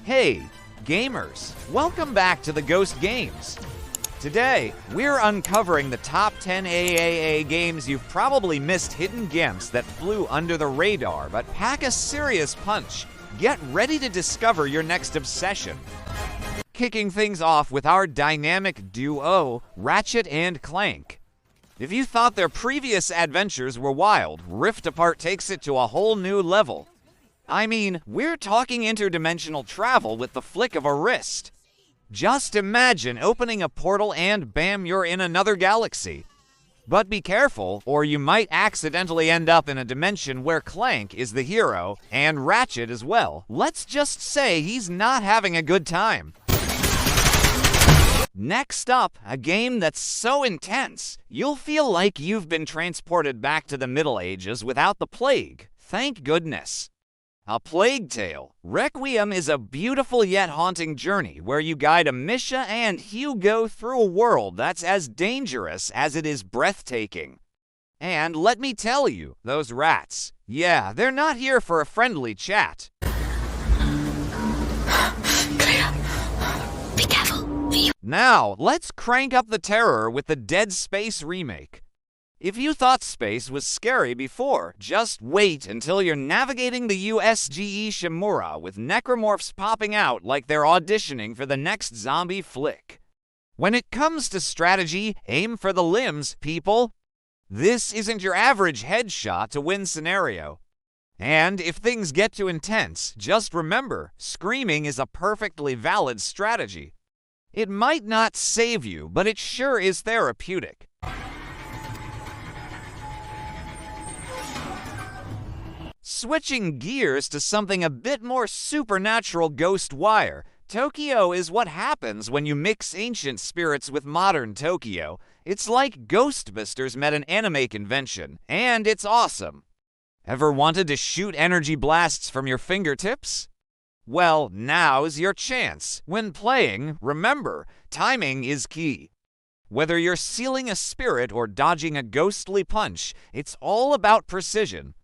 Hey, gamers! Welcome back to the Ghost Games. Today, we're uncovering the top 10 AAA games you've probably missed, hidden gems that flew under the radar but pack a serious punch. Get ready to discover your next obsession. Kicking things off with our dynamic duo, Ratchet and Clank. If you thought their previous adventures were wild, Rift Apart takes it to a whole new level. I mean, we're talking interdimensional travel with the flick of a wrist. Just imagine opening a portal and bam, you're in another galaxy. But be careful, or you might accidentally end up in a dimension where Clank is the hero, and Ratchet as well. Let's just say he's not having a good time. Next up, a game that's so intense, you'll feel like you've been transported back to the Middle Ages without the plague. Thank goodness. A Plague Tale. Requiem is a beautiful yet haunting journey where you guide Amisha and Hugo through a world that's as dangerous as it is breathtaking. And let me tell you, those rats, yeah, they're not here for a friendly chat. Be careful. Now, let's crank up the terror with the Dead Space remake. If you thought space was scary before, just wait until you're navigating the USGE Shimura with necromorphs popping out like they're auditioning for the next zombie flick. When it comes to strategy, aim for the limbs, people. This isn't your average headshot to win scenario. And if things get too intense, just remember, screaming is a perfectly valid strategy. It might not save you, but it sure is therapeutic. Switching gears to something a bit more supernatural, Ghostwire. Tokyo is what happens when you mix ancient spirits with modern Tokyo. It's like Ghostbusters met an anime convention, and it's awesome. Ever wanted to shoot energy blasts from your fingertips? Well, now's your chance. When playing, remember, timing is key. Whether you're sealing a spirit or dodging a ghostly punch, it's all about precision.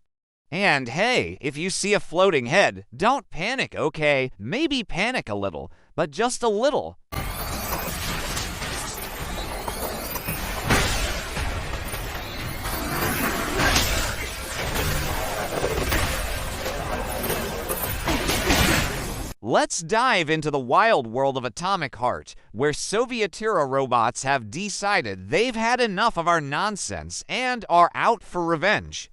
And hey, if you see a floating head, don't panic, okay? Maybe panic a little, but just a little. Let's dive into the wild world of Atomic Heart, where Soviet-era robots have decided they've had enough of our nonsense and are out for revenge.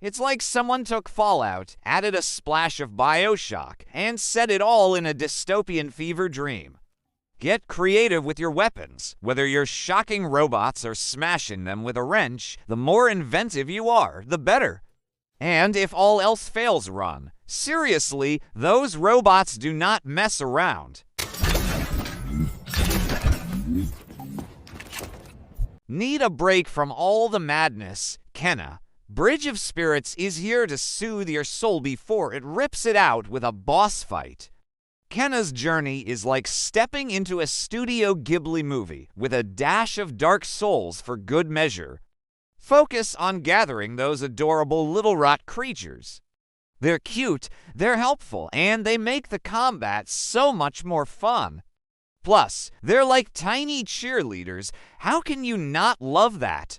It's like someone took Fallout, added a splash of BioShock, and set it all in a dystopian fever dream. Get creative with your weapons. Whether you're shocking robots or smashing them with a wrench, the more inventive you are, the better. And if all else fails, run. Seriously, those robots do not mess around. Need a break from all the madness? Kenna. Bridge of Spirits is here to soothe your soul before it rips it out with a boss fight. Kenna's journey is like stepping into a Studio Ghibli movie with a dash of Dark Souls for good measure. Focus on gathering those adorable little rot creatures. They're cute, they're helpful, and they make the combat so much more fun. Plus, they're like tiny cheerleaders. How can you not love that?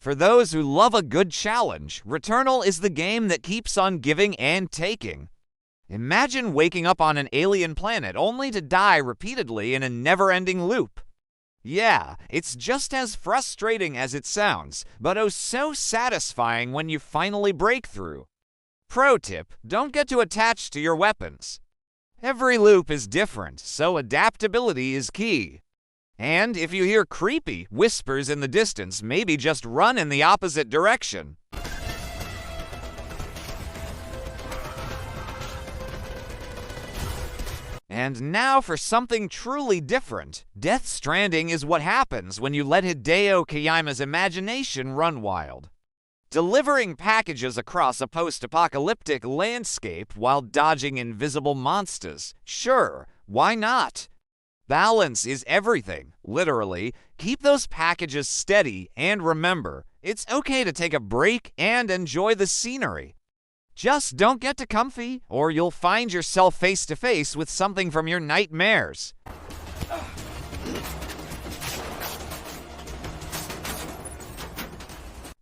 For those who love a good challenge, Returnal is the game that keeps on giving and taking. Imagine waking up on an alien planet only to die repeatedly in a never-ending loop. Yeah, it's just as frustrating as it sounds, but oh so satisfying when you finally break through. Pro tip, don't get too attached to your weapons. Every loop is different, so adaptability is key. And if you hear creepy whispers in the distance, maybe just run in the opposite direction. And now for something truly different. Death Stranding is what happens when you let Hideo Kojima's imagination run wild. Delivering packages across a post-apocalyptic landscape while dodging invisible monsters. Sure, why not? Balance is everything, literally. Keep those packages steady, and remember, it's okay to take a break and enjoy the scenery. Just don't get too comfy, or you'll find yourself face to face with something from your nightmares.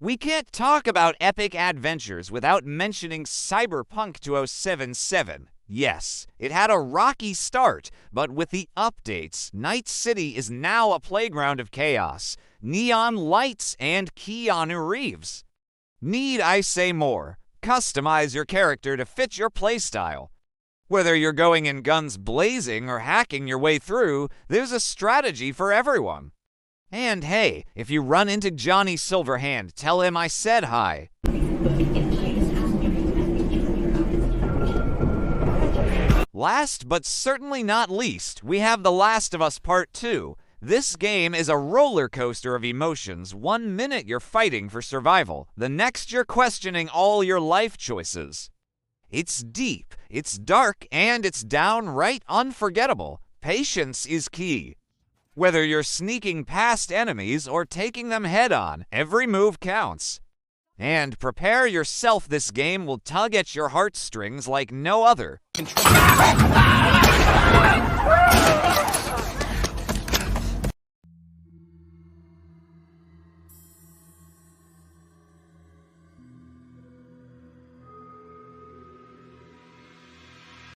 We can't talk about epic adventures without mentioning Cyberpunk 2077. Yes, it had a rocky start, but with the updates, Night City is now a playground of chaos, neon lights, and Keanu Reeves. Need I say more? Customize your character to fit your playstyle. Whether you're going in guns blazing or hacking your way through, there's a strategy for everyone. And hey, if you run into Johnny Silverhand, tell him I said hi. Last but certainly not least, we have The Last of Us Part 2. This game is a roller coaster of emotions. 1 minute you're fighting for survival, the next you're questioning all your life choices. It's deep, it's dark, and it's downright unforgettable. Patience is key. Whether you're sneaking past enemies or taking them head-on, every move counts. And prepare yourself, this game will tug at your heartstrings like no other.